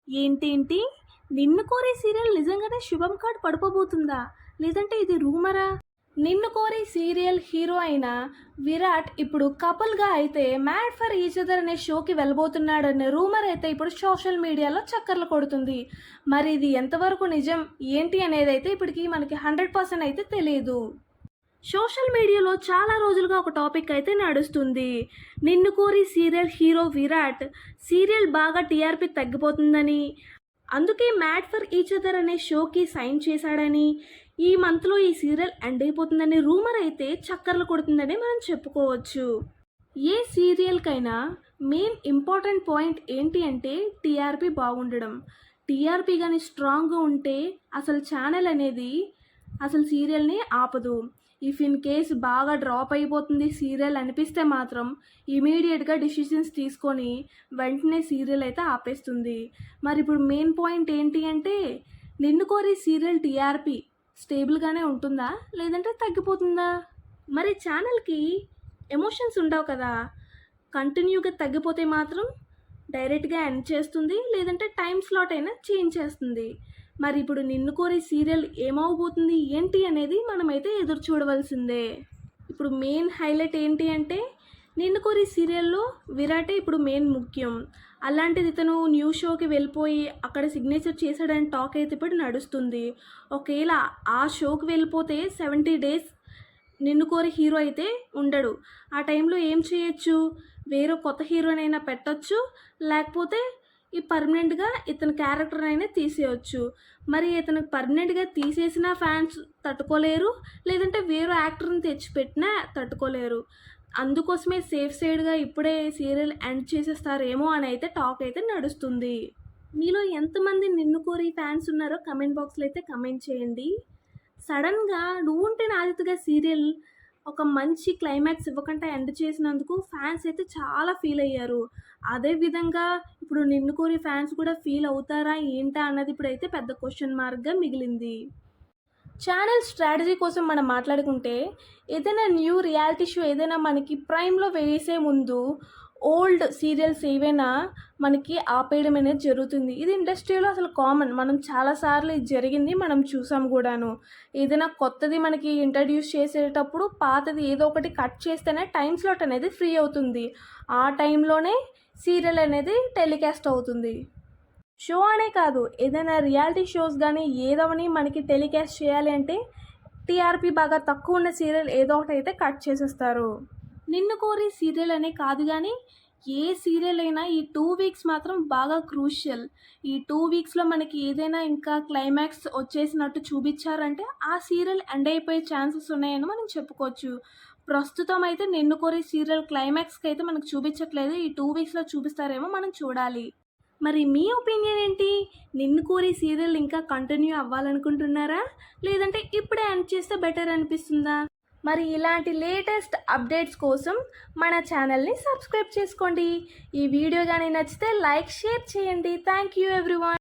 ఏంటేంటి? 'నిన్ను కోరి' సీరియల్ నిజంగానే శుభం కార్డ్ పడిపోబోతుందా? లేదంటే ఇది రూమరా? 'నిన్ను కోరి' సీరియల్ హీరో అయిన విరాట్ ఇప్పుడు కపుల్గా అయితే 'మ్యాడ్ ఫర్ ఈచ్ అదర్' అనే షోకి వెళ్ళబోతున్నాడనే రూమర్ అయితే ఇప్పుడు సోషల్ మీడియాలో చక్కర్లు కొడుతుంది. మరి ఇది ఎంతవరకు నిజం ఏంటి అనేది అయితే ఇప్పటికి మనకి 100% అయితే తెలియదు. సోషల్ మీడియాలో చాలా రోజులుగా ఒక టాపిక్ అయితే నడుస్తుంది. 'నిన్ను కోరి' సీరియల్ హీరో విరాట్ సీరియల్ బాగా టీఆర్పీ తగ్గిపోతుందని, అందుకే 'మ్యాడ్ ఫర్ ఈచ్ అదర్' అనే షోకి సైన్ చేశాడని, ఈ మంత్లో ఈ సీరియల్ ఎండ్ అయిపోతుందనే రూమర్ అయితే చక్కర్లు కొడుతుందని మనం చెప్పుకోవచ్చు. ఏ సీరియల్కైనా మెయిన్ ఇంపార్టెంట్ పాయింట్ ఏంటి అంటే టీఆర్పీ బాగుండడం. టీఆర్పీ కానీ స్ట్రాంగ్గా ఉంటే అసలు ఛానల్ అనేది అసలు సీరియల్ని ఆపదు. ఇఫ్ ఇన్ కేస్ బాగా డ్రాప్ అయిపోతుంది సీరియల్ అనిపిస్తే మాత్రం ఇమీడియట్గా డిసిషన్స్ తీసుకొని వెంటనే సీరియల్ అయితే ఆపేస్తుంది. మరి ఇప్పుడు మెయిన్ పాయింట్ ఏంటి అంటే 'నిన్ను కోరి' సీరియల్ టీఆర్పీ స్టేబుల్గానే ఉంటుందా లేదంటే తగ్గిపోతుందా? మరి ఛానల్కి ఎమోషన్స్ ఉండవు కదా, కంటిన్యూగా తగ్గిపోతే మాత్రం డైరెక్ట్గా ఎండ్ చేస్తుంది, లేదంటే టైం స్లాట్ అయినా చేంజ్ చేస్తుంది. మరి ఇప్పుడు 'నిన్ను కోరి' సీరియల్ ఏమవబోతుంది ఏంటి అనేది మనమైతే ఎదురు చూడవలసిందే. ఇప్పుడు మెయిన్ హైలైట్ ఏంటి అంటే 'నిన్ను కోరి' సీరియల్లో విరాటే ఇప్పుడు మెయిన్ ముఖ్యం. అలాంటిది ఇతను న్యూ షోకి వెళ్ళిపోయి అక్కడ సిగ్నేచర్ చేశాడని టాక్ అయితే ఇప్పుడు నడుస్తుంది. ఒకవేళ ఆ షోకి వెళ్ళిపోతే 70 days 'నిన్ను కోరి' హీరో అయితే ఉండడు. ఆ టైంలో ఏం చేయొచ్చు? వేరే కొత్త హీరోనైనా పెట్టచ్చు, లేకపోతే ఈ పర్మనెంట్గా ఇతని క్యారెక్టర్ అయినా తీసేయచ్చు. మరి ఇతను పర్మనెంట్గా తీసేసిన ఫ్యాన్స్ తట్టుకోలేరు, లేదంటే వేరే యాక్టర్ని తెచ్చిపెట్టినా తట్టుకోలేరు. అందుకోసమే సేఫ్ సైడ్గా ఇప్పుడే సీరియల్ ఎండ్ చేసేస్తారేమో అని అయితే టాక్ అయితే నడుస్తుంది. మీలో ఎంతమంది 'నిన్ను కోరి' ఫ్యాన్స్ ఉన్నారో కమెంట్ బాక్స్లో అయితే కమెంట్ చేయండి. సడన్గా 'నువ్వుంటే నాదితగా' సీరియల్ ఒక మంచి క్లైమాక్స్ ఇవ్వకుండా ఎండ్ చేసినందుకు ఫ్యాన్స్ అయితే చాలా ఫీల్ అయ్యారు. అదేవిధంగా ఇప్పుడు 'నిన్ను కోరి' ఫ్యాన్స్ కూడా ఫీల్ అవుతారా ఏంటా అన్నది ఇప్పుడైతే పెద్ద క్వశ్చన్ మార్క్గా మిగిలింది. ఛానల్ స్ట్రాటజీ కోసం మనం మాట్లాడుకుంటే ఏదైనా న్యూ రియాలిటీ షో ఏదైనా మనకి ప్రైమ్లో వేసే ముందు ఓల్డ్ సీరియల్స్ ఏవైనా మనకి ఆపేయడం అనేది జరుగుతుంది. ఇది ఇండస్ట్రీలో అసలు కామన్. మనం చాలాసార్లు ఇది జరిగింది, మనం చూసాం కూడాను. ఏదైనా కొత్తది మనకి ఇంట్రడ్యూస్ చేసేటప్పుడు పాతది ఏదో ఒకటి కట్ చేస్తేనే టైం స్లాట్ అనేది ఫ్రీ అవుతుంది. ఆ టైంలోనే సీరియల్ అనేది టెలికాస్ట్ అవుతుంది. షో అనే కాదు, ఏదైనా రియాలిటీ షోస్ కానీ ఏదవని మనకి టెలికాస్ట్ చేయాలి అంటే టీఆర్పీ బాగా తక్కువ ఉన్న సీరియల్ ఏదో ఒకటి అయితే కట్ చేసేస్తారు. 'నిన్ను కోరి' సీరియల్ అనే కాదు కానీ ఏ సీరియల్ అయినా ఈ 2 weeks మాత్రం బాగా క్రూషియల్. ఈ 2 weeksలో మనకి ఏదైనా ఇంకా క్లైమాక్స్ వచ్చేసినట్టు చూపించారంటే ఆ సీరియల్ ఎండ్ అయిపోయే ఛాన్సెస్ ఉన్నాయని మనం చెప్పుకోవచ్చు. ప్రస్తుతం అయితే 'నిన్ను కోరి' సీరియల్ క్లైమాక్స్కి అయితే మనకు చూపించట్లేదు. ఈ 2 weeksలో చూపిస్తారేమో మనం చూడాలి. మరి మీ ఒపీనియన్ ఏంటి? 'నిన్ను కోరి' సీరియల్ ఇంకా కంటిన్యూ అవ్వాలనుకుంటున్నారా, లేదంటే ఇప్పుడే ఎండ్ చేస్తే బెటర్ అనిపిస్తుందా? మరి ఇలాంటి లేటెస్ట్ అప్డేట్స్ కోసం మన ఛానల్ని సబ్స్క్రైబ్ చేసుకోండి. ఈ వీడియో కానీ నచ్చితే లైక్, షేర్ చేయండి. Thank you everyone.